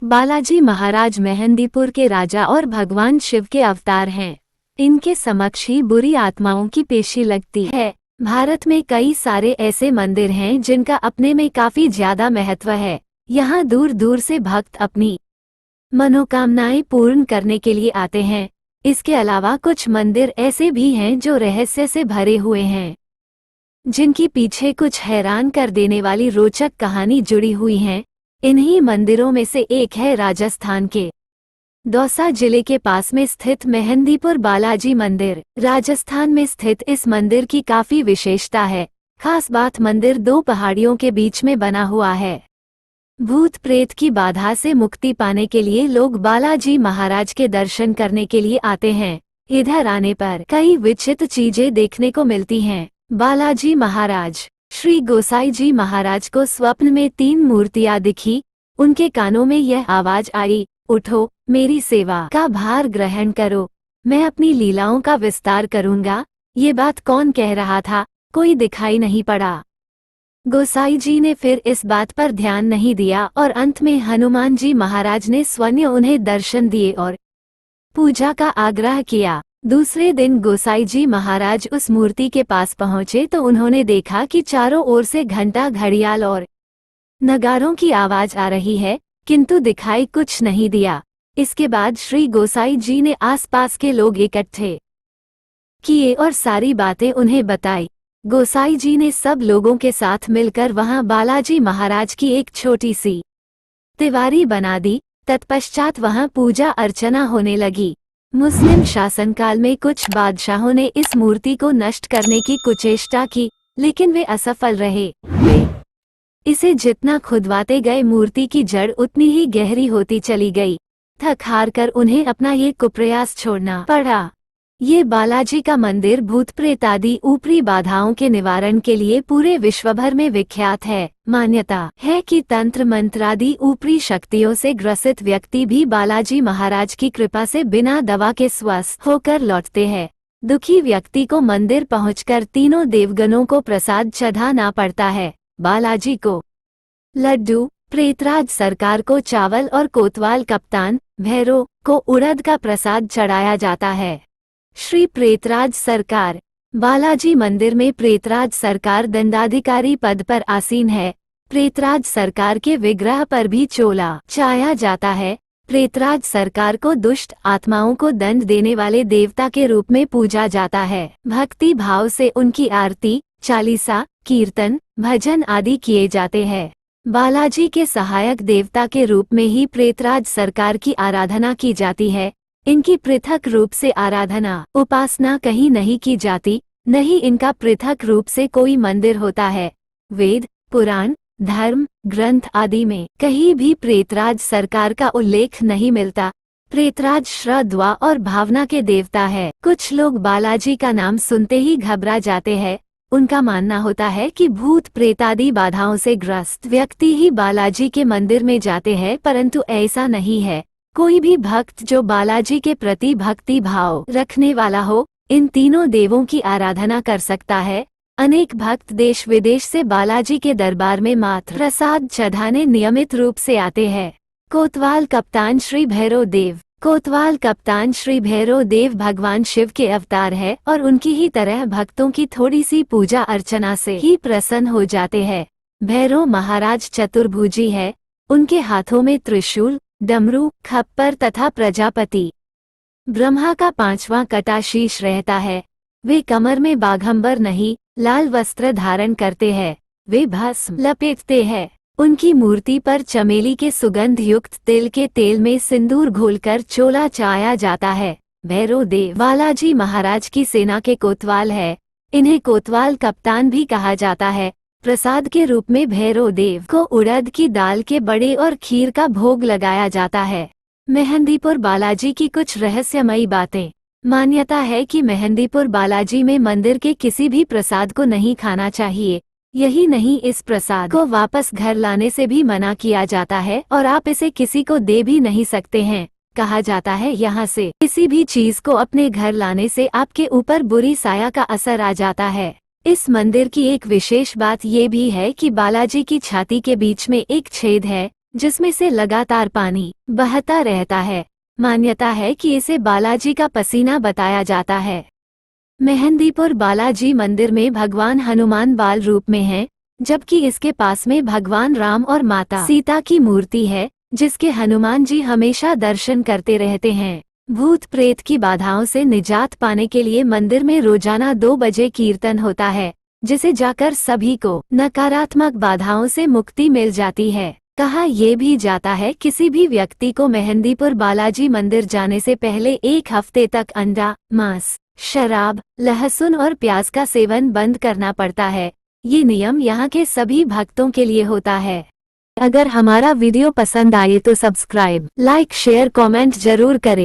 बालाजी महाराज मेहंदीपुर के राजा और भगवान शिव के अवतार हैं। इनके समक्ष ही बुरी आत्माओं की पेशी लगती है। भारत में कई सारे ऐसे मंदिर हैं जिनका अपने में काफी ज्यादा महत्व है। यहाँ दूर दूर से भक्त अपनी मनोकामनाएं पूर्ण करने के लिए आते हैं। इसके अलावा कुछ मंदिर ऐसे भी हैं जो रहस्य से भरे हुए हैं, जिनकी पीछे कुछ हैरान कर देने वाली रोचक कहानी जुड़ी हुई है। इन्हीं मंदिरों में से एक है राजस्थान के दौसा जिले के पास में स्थित मेहंदीपुर बालाजी मंदिर। राजस्थान में स्थित इस मंदिर की काफी विशेषता है। खास बात, मंदिर दो पहाड़ियों के बीच में बना हुआ है। भूत प्रेत की बाधा से मुक्ति पाने के लिए लोग बालाजी महाराज के दर्शन करने के लिए आते हैं। इधर आने पर कई विचित्र चीजें देखने को मिलती हैं। बालाजी महाराज श्री गोसाई जी महाराज को स्वप्न में 3 मूर्तियां दिखी। उनके कानों में यह आवाज आई, उठो, मेरी सेवा का भार ग्रहण करो, मैं अपनी लीलाओं का विस्तार करूंगा। ये बात कौन कह रहा था? कोई दिखाई नहीं पड़ा। गोसाई जी ने फिर इस बात पर ध्यान नहीं दिया और अंत में हनुमान जी महाराज ने स्वयं उन्हें दर्शन दिए और पूजा का आग्रह किया। दूसरे दिन गोसाई जी महाराज उस मूर्ति के पास पहुंचे तो उन्होंने देखा कि चारों ओर से घंटा, घड़ियाल और नगारों की आवाज आ रही है, किंतु दिखाई कुछ नहीं दिया। इसके बाद श्री गोसाई जी ने आसपास के लोग इकट्ठे किए और सारी बातें उन्हें बताई। गोसाई जी ने सब लोगों के साथ मिलकर वहां बालाजी महाराज की एक छोटी सी तिवारी बना दी। तत्पश्चात वहां पूजा अर्चना होने लगी। मुस्लिम शासनकाल में कुछ बादशाहों ने इस मूर्ति को नष्ट करने की कुचेष्टा की, लेकिन वे असफल रहे। वे इसे जितना खुदवाते गए मूर्ति की जड़ उतनी ही गहरी होती चली गई। थक हार कर उन्हें अपना ये कुप्रयास छोड़ना पड़ा। ये बालाजी का मंदिर भूत प्रेत आदि ऊपरी बाधाओं के निवारण के लिए पूरे विश्व भर में विख्यात है। मान्यता है कि तंत्र मंत्र आदि ऊपरी शक्तियों से ग्रसित व्यक्ति भी बालाजी महाराज की कृपा से बिना दवा के स्वस्थ होकर लौटते हैं। दुखी व्यक्ति को मंदिर पहुंचकर तीनों देवगणों को प्रसाद चढ़ाना पड़ता है। बालाजी को लड्डू, प्रेतराज सरकार को चावल और कोतवाल कप्तान भैरव को उड़द का प्रसाद चढ़ाया जाता है। श्री प्रेतराज सरकार बालाजी मंदिर में प्रेतराज सरकार दंडाधिकारी पद पर आसीन है। प्रेतराज सरकार के विग्रह पर भी चोला चाया जाता है। प्रेतराज सरकार को दुष्ट आत्माओं को दंड देने वाले देवता के रूप में पूजा जाता है। भक्ति भाव से उनकी आरती, चालीसा, कीर्तन, भजन आदि किए जाते हैं। बालाजी के सहायक देवता के रूप में ही प्रेतराज सरकार की आराधना की जाती है। इनकी पृथक रूप से आराधना उपासना कहीं नहीं की जाती, न ही इनका पृथक रूप से कोई मंदिर होता है। वेद, पुराण, धर्म ग्रंथ आदि में कहीं भी प्रेतराज सरकार का उल्लेख नहीं मिलता। प्रेतराज श्रद्धा और भावना के देवता है। कुछ लोग बालाजी का नाम सुनते ही घबरा जाते हैं। उनका मानना होता है कि भूत प्रेत आदि बाधाओं से ग्रस्त व्यक्ति ही बालाजी के मंदिर में जाते हैं, परंतु ऐसा नहीं है। कोई भी भक्त जो बालाजी के प्रति भक्ति भाव रखने वाला हो, इन तीनों देवों की आराधना कर सकता है। अनेक भक्त देश विदेश से बालाजी के दरबार में मात्र प्रसाद चढ़ाने नियमित रूप से आते हैं। कोतवाल कप्तान श्री भैरव देव कोतवाल कप्तान श्री भैरव देव भगवान शिव के अवतार है और उनकी ही तरह भक्तों की थोड़ी सी पूजा अर्चना से ही प्रसन्न हो जाते हैं। भैरव महाराज चतुर्भुजी है। उनके हाथों में त्रिशूल, डमरू, खप्पर तथा प्रजापति ब्रह्मा का 5वां कटा शीश रहता है। वे कमर में बाघंबर नहीं, लाल वस्त्र धारण करते हैं। वे भस्म लपेटते हैं। उनकी मूर्ति पर चमेली के सुगंध युक्त तिल के तेल में सिंदूर घोलकर चोला चाया जाता है। भैरव देव बालाजी महाराज की सेना के कोतवाल है। इन्हें कोतवाल कप्तान भी कहा जाता है। प्रसाद के रूप में भैरव देव को उड़द की दाल के बड़े और खीर का भोग लगाया जाता है। मेहंदीपुर बालाजी की कुछ रहस्यमयी बातें। मान्यता है कि मेहंदीपुर बालाजी में मंदिर के किसी भी प्रसाद को नहीं खाना चाहिए। यही नहीं, इस प्रसाद को वापस घर लाने से भी मना किया जाता है और आप इसे किसी को दे भी नहीं सकते हैं। कहा जाता है यहाँ से किसी भी चीज को अपने घर लाने से आपके ऊपर बुरी साया का असर आ जाता है। इस मंदिर की एक विशेष बात ये भी है कि बालाजी की छाती के बीच में एक छेद है। जिसमें से लगातार पानी बहता रहता है। मान्यता है कि इसे बालाजी का पसीना बताया जाता है। मेहंदीपुर बालाजी मंदिर में भगवान हनुमान बाल रूप में हैं, जबकि इसके पास में भगवान राम और माता सीता की मूर्ति है, जिसके हनुमान जी हमेशा दर्शन करते रहते हैं। भूत प्रेत की बाधाओं से निजात पाने के लिए मंदिर में रोजाना 2 बजे कीर्तन होता है, जिसे जाकर सभी को नकारात्मक बाधाओं से मुक्ति मिल जाती है। कहा यह भी जाता है किसी भी व्यक्ति को मेहंदीपुर बालाजी मंदिर जाने से पहले 1 हफ्ते तक अंडा, मांस, शराब, लहसुन और प्याज का सेवन बंद करना पड़ता है। ये नियम यहाँ के सभी भक्तों के लिए होता है। अगर हमारा वीडियो पसंद आए तो सब्सक्राइब, लाइक, शेयर, कमेंट जरूर करें।